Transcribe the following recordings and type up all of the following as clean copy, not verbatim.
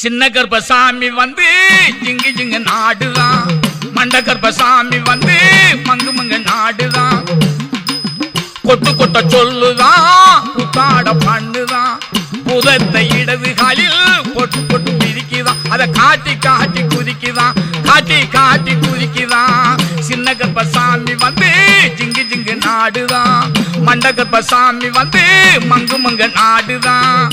சின்ன கர்ப்பசாமி வந்து ஜிங்கு ஜிங்கு நாடுதான், மண்ட கர்ப்பசாமி வந்து மங்கு மங்கு நாடுதான், கொட்டு கொட்ட சொல்லுதான், புத்தாட பண்ணுதான், புதத்தை இடது காலில் பொட்டு பொட்டு மிதிக்குதான், அதை காட்டி காட்டி குதிக்குதான், காட்டி காட்டி குதிக்குதான். சின்ன கர்ப்பசாமி வந்து ஜிங்கு ஜிங்கு நாடுதான், மண்ட கர்ப்பசாமி வந்து மங்கு மங்கு நாடுதான்.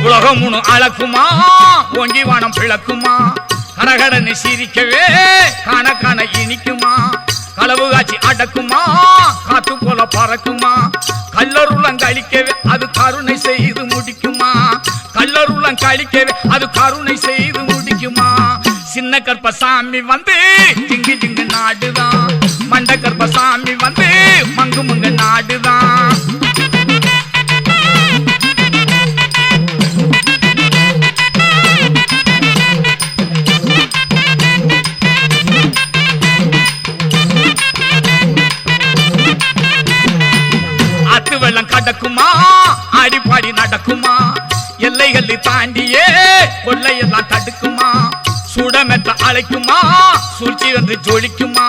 உலகம் முழு அளக்குமா, ஓங்கி வானம் பிளக்குமா, கடகடன்னு சிரிக்கவே காண காண இனிக்குமா, களவு காட்சி அடக்குமா, காத்து போல பறக்குமா, கல்லருளம் கழிக்கவே அது கருணை செய்து முடிக்குமா, கல்லருளம் கழிக்கவே அது கருணை செய்து முடிக்குமா. சின்ன கர்ப்பசாமி வந்து ஜிங்கு ஜிங்கு நாடுதான், மண்ட கர்ப்பசாமி வந்து மங்கு மங்கு நாடுதான். வெள்ளம் கடக்குமா, ஆடிப்பாடி நடக்குமா, எல்லைகளை தாண்டியே கொள்ளையெல்லாம் தடுக்குமா, சுடமெத்த அழைக்குமா, சூழ்ச்சி வந்து ஜொலிக்குமா,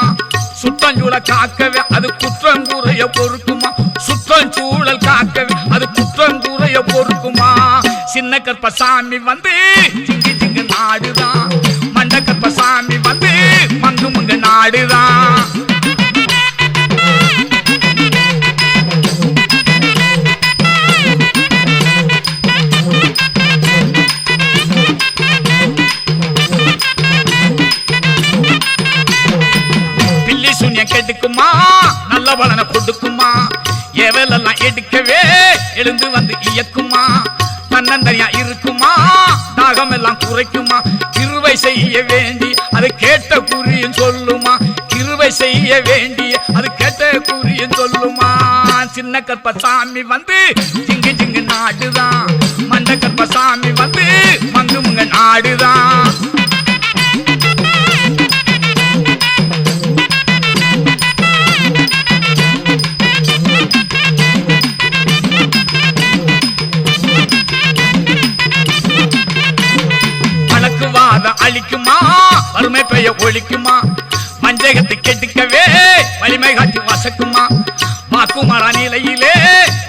சுற்றஞ்சூழ காக்கவே அது குற்றங்கூறைய பொறுக்குமா, சுற்றஞ்சூழல் காக்கவே அது குற்றங்கூறைய பொறுக்குமா. சின்ன கர்ப்பசாமி வந்து ஜிங்கு ஜிங்கு நாடுதான், மண்ட கர்ப்பசாமி வந்து மங்கு மங்கு நாடுதான். கெடுக்குமா, நல்ல பலனை கொடுக்குமா, எவலெல்லாம் எடுக்கவே எழுந்து வந்து இயக்குமா, தன்னந்தனியா இருக்குமா, தாகம் எல்லாம் குறைக்குமா, கிருபை செய்ய வேண்டி அது கேட்ட குறியும் சொல்லுமா, கிருபை செய்ய வேண்டி அது கேட்ட குறியும் சொல்லுமா. சின்ன கர்ப்பசாமி வந்து ஜிங்கு ஜிங்கு நாடுதான், மண்ட கர்ப்பசாமி வந்து மங்கு மங்கு நாடுதான். அழிக்குமா, வறுமை பெய்ய ஒழிக்குமா, மஞ்சகத்தை கெடுக்கவே வலிமை காட்டி வசக்குமா, வாக்குமாரா நிலையிலே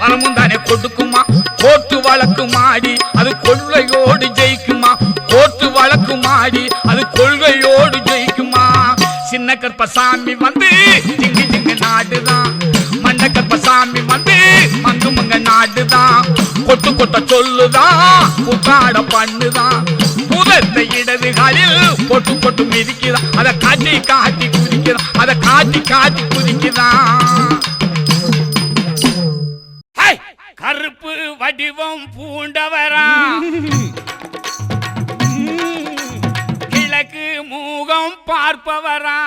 வரமும் தானே கொடுக்குமா, கோட்டு வழக்கு மாடி அது கொள்கையோடு ஜெயிக்குமா, கோட்டு வழக்கு மாடி அது கொள்கையோடு ஜெயிக்குமா. சின்ன கர்ப்பசாமி வந்து ஜிங்கு ஜிங்கு நாடுதான், மண்ட கர்ப்பசாமி வந்து மங்கு மங்க நாடுதான், கொட்டு கொட்ட சொல்லுதான், புத்தாட பண்ணுதான், புதத்தை இடது காலில் பொட்டு பொட்டு மிதிக்குதான், அதை காட்டி காட்டி குதிக்குதான், அதை காட்டி காட்டி குதிக்குதான். கருப்பு வடிவம் பூண்டவரா, கிழக்கு மூகம் பார்ப்பவரா,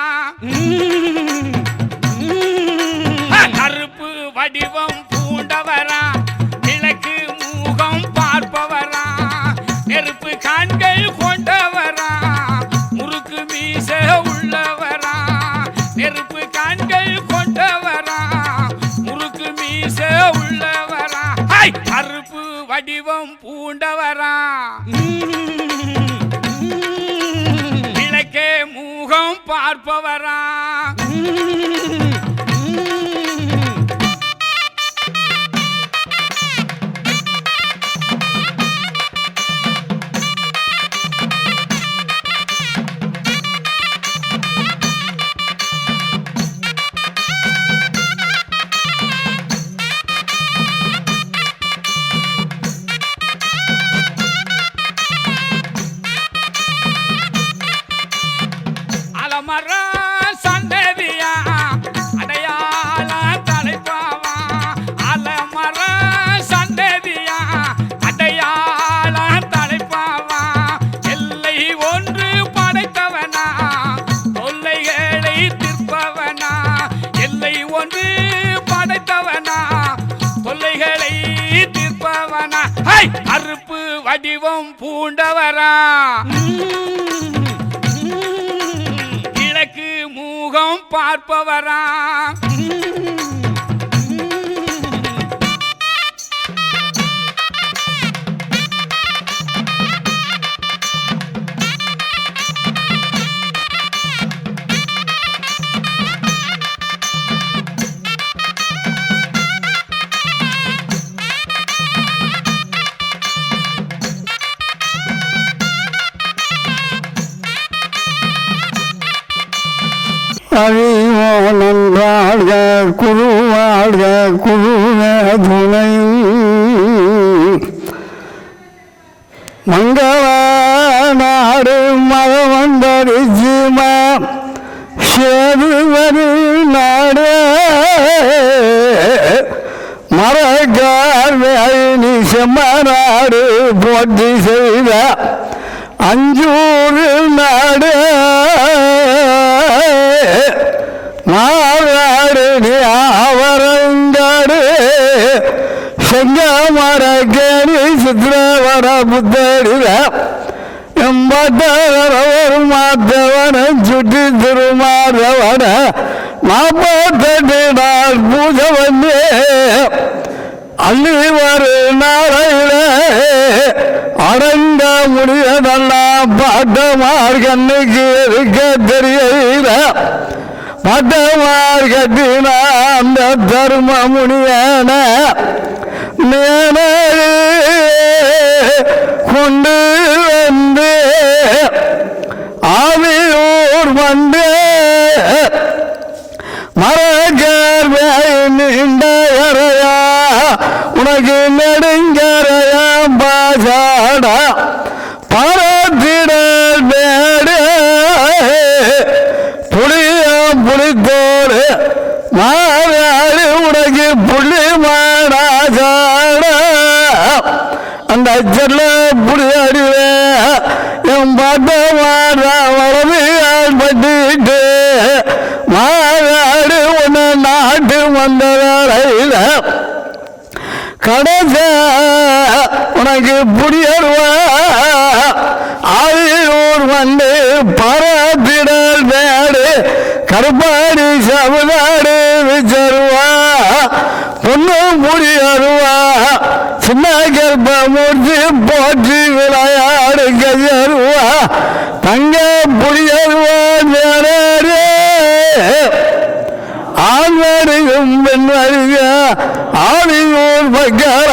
கருப்பு வடிவம் பூண்டவரா, கிழக்கு மூகம் பார்ப்பவரா, நெருப்பு கண்கள் கொண்டவரா, முறுக்கு மீச உள்ளவரா, நெருப்பு கண்கள் கொண்டவரா, முறுக்கு மீச உள்ளவரா, கருப்பு வடிவம் பூண்டவரா, கிழக்கே மூகம் பார்ப்பவரா. மர சந்த வடிவம் பூண்டவரா கிழக்கு மூகம் பார்ப்பவரா அறிவோனன் வாழ்க குரு வாழ்க குருவே துணை மங்கள நாடு மகவந்தரிசிம சேதுவரு நாடு மரக்கார் வேணி செம்மநாடு போற்றி செய்த அஞ்சூர் நாடு மாறாடு அவரங்காடு செங்கமரக்கேணி சித்திரவர புத்தடில எம்பத்தவர் மாத்தவன சுற்றி திருமாதவன 48 நாள் பூஜை வந்து அள்ளி வரு நாளையில அடங்க முடியதெல்லாம் பாட்டமார் கண்ணுக்கு இருக்க தெரியல பட்டமார் கட்டின அந்த தர்ம முனியன மேலே கொண்டு வந்து ஆவியூர் வந்து மரக்கார் நீண்டறையா உனக்கு நெடுங்கரையா பாசாடா பரத்திடல் மேடு புளியம் புளித்தோடு மாறாடு உனக்கு புள்ளி மாடாசாடா அந்த செல்ல புளி அடிவே என் பாட்ட மாறா வளர்ந்து பட்டுட்டு மாறாடு உன்னை நாட்டு வந்த வேலையில கடைச உனக்கு புடியருவா ஆயூர் வந்து பரத்திடல் மேடு கருப்பாடி சமுதாடு விச்சருவா பொண்ணும் புடியருவா சின்ன கர்ப்ப மூர்த்தி போற்றி விளையாடு கையருவா தங்க புடியருவா நேரே ஆண்வரியும் பெண்வரிக ஆவியூர் பக்கார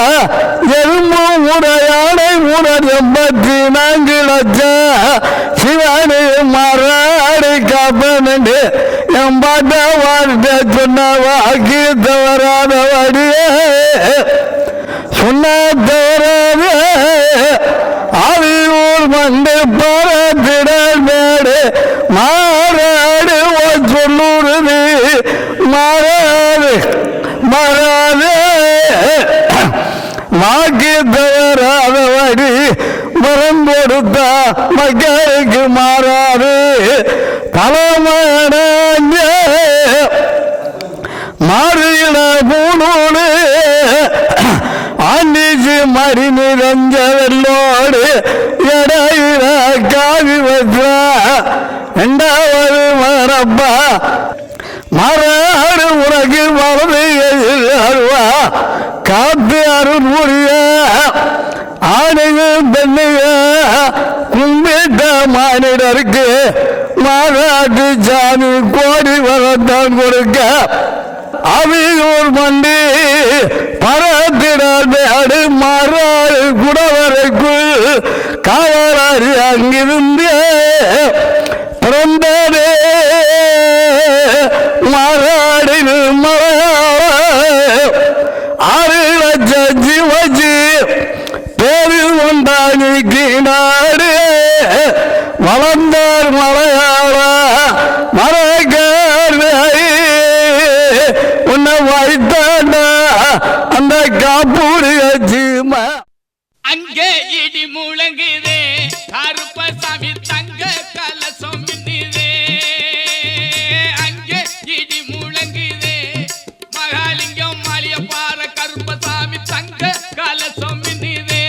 எறும்பு உடையாடை உடல் 84 லட்சம் சிவனு மறாடி காப்பனண்டு எம்பாட்ட வார்த்தை சொன்ன வாக்கி தவறாதவடியே சொன்ன தவறாது ஆவியூர் மண்டு பரத்திடல் மேடு மாறாடு சொல்லுறது மாறாது மாறாது வாக்கி தவறாதவடி மரம் கொடுத்த மக்களுக்கு மாறாது தலைமையான மாறியிட பூணோடு ஆண்டிச்சு மறி நிறைஞ்ச வெள்ளோடு இடையில காவி வச்ச 2வது மரப்பா மாறாடு உனக்கு வலது அருவா காத்து அருள் புரிய ஆணுங்க பெண்ணுங்க கும்பிட்ட மானிடருக்கு மாநாட்டு சாமி கோடி வரத்தான் கொடுக்க அவியூர் மண்டி பரத்திடாடு மாறாடு குடவரைக்குள் காவலாரி அங்கிருந்து பிறந்ததே மாறாடில் ஆறு லட்சம் ஜீவஜி பேரில் உண்டானிக்கு நாடு வளர்ந்தார் மலையாள மரக்கார் உன்னை வைத்தாண்டா அந்த காப்பூரிய ஜீமா அங்கே இடி முழங்குதே கருப்பசாமி தங்க கலசம் மின்னுதே அங்கே இடி முழங்குதே மகாலிங்கம் மாலிய பார கருப்பசாமி தங்க கலசம் மின்னுதே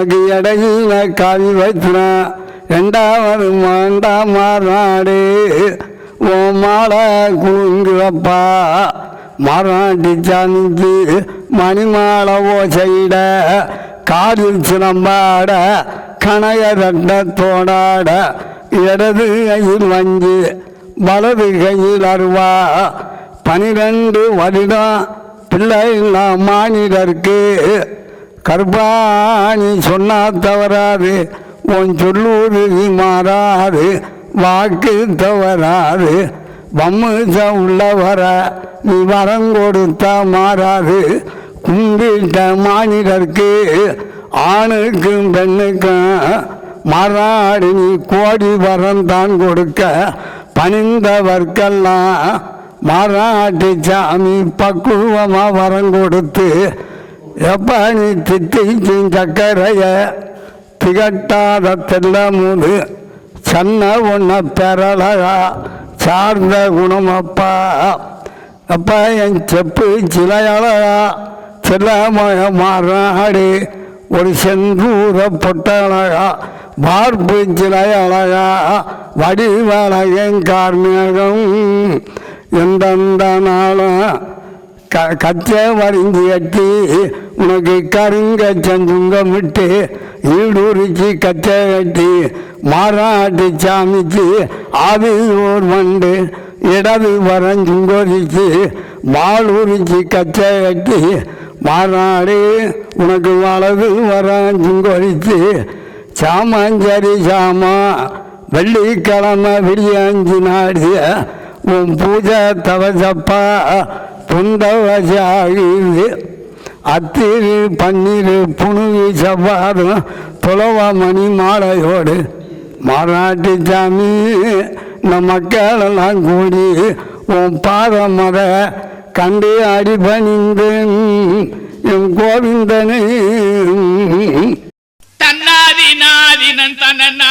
உனக்கு இடையில காவி வைத்தினான் ரெண்டாவது மாறாடு ஓ மாலை குங்குவப்பா மாறாட்டி சாமிக்கு மணிமாலை ஓசையிட காலில் சிலம்பாட கணைய ரத்தத்தோடாட இடது கையில் வஞ்சி வலது கையில் அருவா 12 வருடம் பிள்ளைகளா மானிடருக்கு கருப்பாணி சொன்னா தவறாது உன் சொல்லூரு மாறாது வாக்கு தவறாது வம்முச உள்ளவர நீ வரம் கொடுத்தா மாறாது கும்பிட்ட மானிடருக்கு ஆணுக்கும் பெண்ணுக்கும் மாறாடு நீ கோடி வரம் தான் கொடுக்க பணிந்தவர்க்கெல்லாம் மாறாட்டி சாமி பக்குவமா வரம் கொடுத்து எப்ப நீ தித்திக்கும் சக்கரைய திகட்டாத தெல்லமுது சன்ன உன்ன பெறலகா சார்ந்த குணமப்பா அப்பா என் செப்பு சிலையழகா சிலமய மாறாடு ஒரு செந்தூர பொட்டழகா பார்ப்பு சிலையழகா வடிவழகன் கார்மேகம் எந்தெந்த நாளும் கச்சை வரிஞ்சி கட்டி உனக்கு கருங்க செஞ்சுங்கம் விட்டு ஈடுரிச்சு கச்சை கட்டி மாறாட்டி சாமிச்சு ஆவி ஓர் வண்டு இடது வரைஞ்சுங்கோரிச்சு மால் உரிச்சு கச்சை கட்டி மாறாடு உனக்கு வலது வரைஞ்சுங்கோரிச்சு சாமாஞ்சரி சாமா வெள்ளிக்கிழமை விடியாஞ்சி நாடிய உன் பூஜை தவசப்பா புந்தவசாகி அத்திரி பன்னீர் புணுவி செவ்வாறும் துளவ மணி மாலையோடு மாறாட்டி சாமி நம் மக்களெல்லாம் கூடி உன் பாதமத கண்டு அடிபணிந்தேன் என் கோவிந்தனை தன்னாதி நாதினன் தன்ன